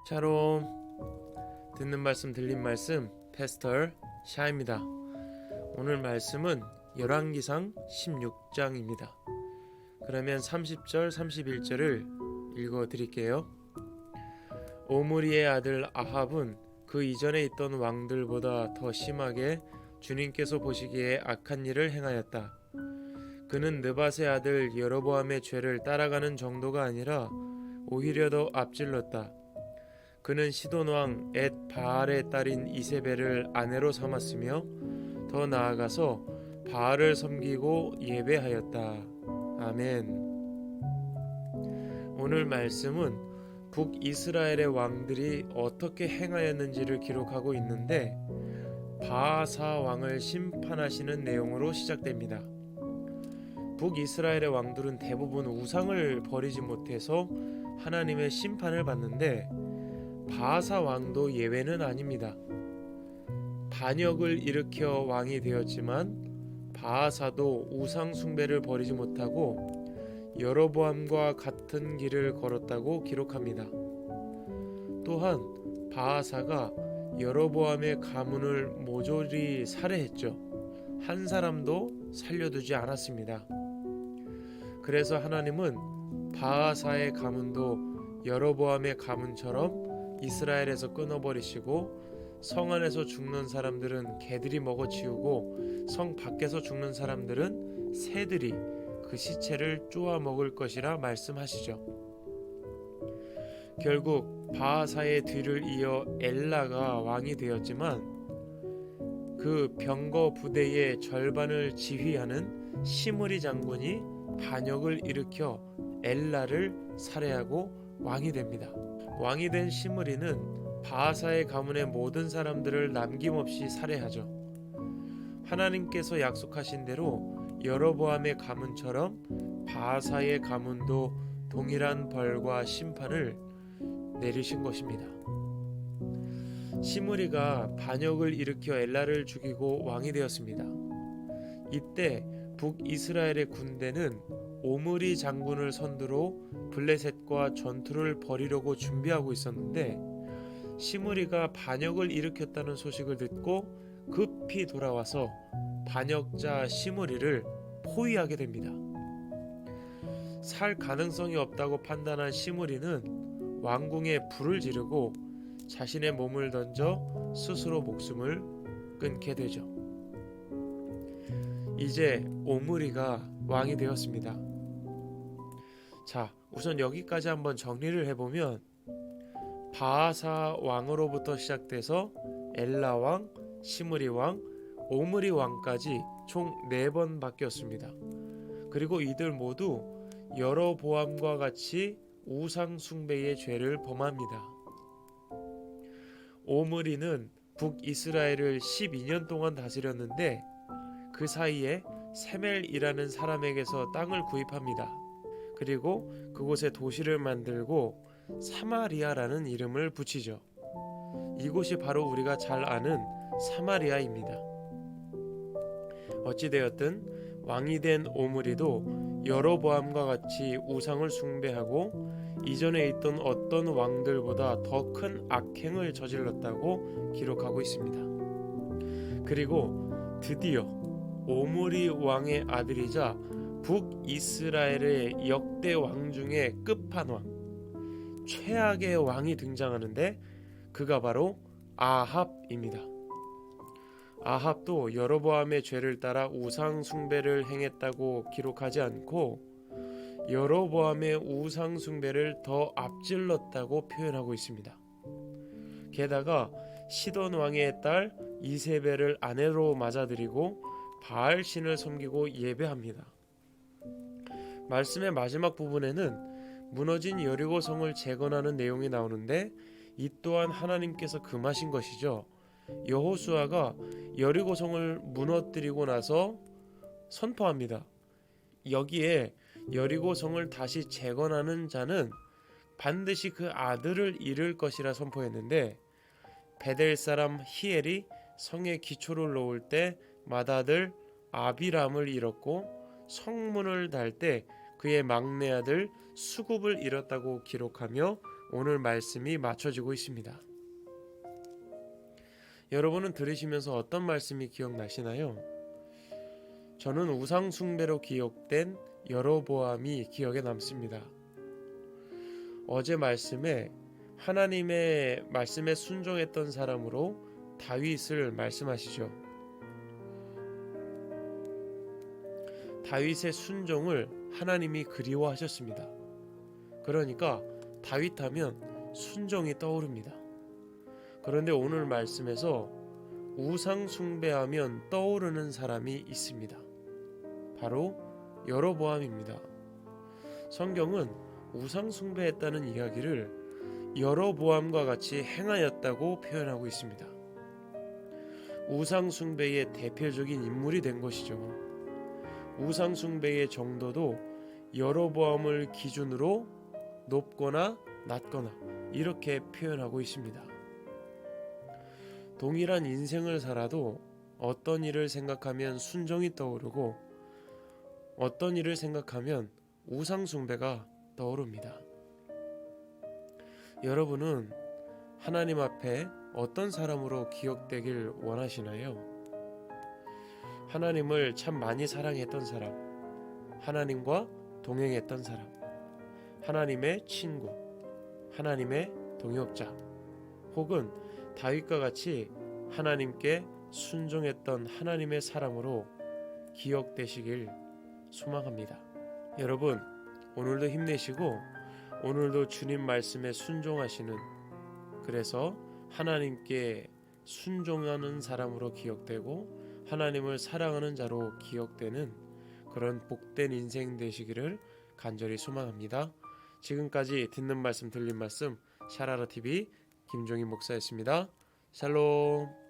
샬롬. 듣는 말씀 들린 말씀 패스터 샤입니다. 오늘 말씀은 열왕기상 16장입니다. 그러면 30절 31절을 읽어드릴게요. 오므리의 아들 아합은 그 이전에 있던 왕들보다 더 심하게 주님께서 보시기에 악한 일을 행하였다. 그는 느밧의 아들 여로보암의 죄를 따라가는 정도가 아니라 오히려 더 앞질렀다. 그는 시돈 왕 엣 바알의 딸인 이세벨을 아내로 삼았으며 더 나아가서 바알을 섬기고 예배하였다. 아멘. 오늘 말씀은 북이스라엘의 왕들이 어떻게 행하였는지를 기록하고 있는데 바아사 왕을 심판하시는 내용으로 시작됩니다. 북이스라엘의 왕들은 대부분 우상을 버리지 못해서 하나님의 심판을 받는데 바아사 왕도 예외는 아닙니다. 반역을 일으켜 왕이 되었지만 바아사도 우상 숭배를 버리지 못하고 여로보암과 같은 길을 걸었다고 기록합니다. 또한 바아사가 여로보암의 가문을 모조리 살해했죠. 한 사람도 살려두지 않았습니다. 그래서 하나님은 바아사의 가문도 여로보암의 가문처럼 이스라엘에서 끊어버리시고 성 안에서 죽는 사람들은 개들이 먹어치우고 성 밖에서 죽는 사람들은 새들이 그 시체를 쪼아 먹을 것이라 말씀하시죠. 결국 바아사의 뒤를 이어 엘라가 왕이 되었지만 그 병거 부대의 절반을 지휘하는 시므리 장군이 반역을 일으켜 엘라를 살해하고 왕이 됩니다. 왕이 된 시므리는 바아사의 가문의 모든 사람들을 남김없이 살해하죠. 하나님께서 약속하신 대로 여로보암의 가문처럼 바아사의 가문도 동일한 벌과 심판을 내리신 것입니다. 시므리가 반역을 일으켜 엘라를 죽이고 왕이 되었습니다. 이때 북이스라엘의 군대는 오므리 장군을 선두로 블레셋과 전투를 벌이려고 준비하고 있었는데 시므리가 반역을 일으켰다는 소식을 듣고 급히 돌아와서 반역자 시므리를 포위하게 됩니다. 살 가능성이 없다고 판단한 시므리는 왕궁에 불을 지르고 자신의 몸을 던져 스스로 목숨을 끊게 되죠. 이제 오므리가 왕이 되었습니다. 자, 우선 여기까지 한번 정리를 해보면 바아사 왕으로부터 시작돼서 엘라 왕, 시므리 왕, 오므리 왕까지 총 4번 바뀌었습니다. 그리고 이들 모두 여로보암과 같이 우상 숭배의 죄를 범합니다. 오므리는 북이스라엘을 12년 동안 다스렸는데 그 사이에 세멜이라는 사람에게서 땅을 구입합니다. 그리고 그곳에 도시를 만들고 사마리아라는 이름을 붙이죠. 이곳이 바로 우리가 잘 아는 사마리아입니다. 어찌되었든 왕이 된 오므리도 여로보암과 같이 우상을 숭배하고 이전에 있던 어떤 왕들보다 더 큰 악행을 저질렀다고 기록하고 있습니다. 그리고 드디어 오므리 왕의 아들이자 북이스라엘의 역대 왕 중에 끝판왕, 최악의 왕이 등장하는데 그가 바로 아합입니다. 아합도 여로보암의 죄를 따라 우상 숭배를 행했다고 기록하지 않고 여로보암의 우상 숭배를 더 앞질렀다고 표현하고 있습니다. 게다가 시돈 왕의 딸 이세벨을 아내로 맞아들이고 바알 신을 섬기고 예배합니다. 말씀의 마지막 부분에는 무너진 여리고 성을 재건하는 내용이 나오는데 이 또한 하나님께서 금하신 것이죠. 여호수아가 여리고 성을 무너뜨리고 나서 선포합니다. 여기에 여리고 성을 다시 재건하는 자는 반드시 그 아들을 잃을 것이라 선포했는데 베델 사람 히엘이 성의 기초를 놓을 때 맏아들 아비람을 잃었고 성문을 달 때 그의 막내 아들 수굽을 잃었다고 기록하며 오늘 말씀이 맞춰지고 있습니다. 여러분은 들으시면서 어떤 말씀이 기억나시나요? 저는 우상 숭배로 기억된 여로보암이 기억에 남습니다. 어제 말씀에 하나님의 말씀에 순종했던 사람으로 다윗을 말씀하시죠. 다윗의 순종을 하나님이 그리워하셨습니다. 그러니까 다윗하면 순종이 떠오릅니다. 그런데 오늘 말씀에서 우상 숭배하면 떠오르는 사람이 있습니다. 바로 여로보암입니다. 성경은 우상 숭배했다는 이야기를 여로보암과 같이 행하였다고 표현하고 있습니다. 우상 숭배의 대표적인 인물이 된 것이죠. 우상 숭배의 정도도 여로보암을 기준으로 높거나 낮거나 이렇게 표현하고 있습니다. 동일한 인생을 살아도 어떤 일을 생각하면 순종이 떠오르고 어떤 일을 생각하면 우상 숭배가 떠오릅니다. 여러분은 하나님 앞에 어떤 사람으로 기억되길 원하시나요? 하나님을 참 많이 사랑했던 사람, 하나님과 동행했던 사람, 하나님의 친구, 하나님의 동역자, 혹은 다윗과 같이 하나님께 순종했던 하나님의 사람으로 기억되시길 소망합니다. 여러분, 오늘도 힘내시고 오늘도 주님 말씀에 순종하시는, 그래서 하나님께 순종하는 사람으로 기억되고 하나님을 사랑하는 자로 기억되는 그런 복된 인생 되시기를 간절히 소망합니다. 지금까지 듣는 말씀 들린 말씀 샤라라TV 김종인 목사였습니다. 샬롬.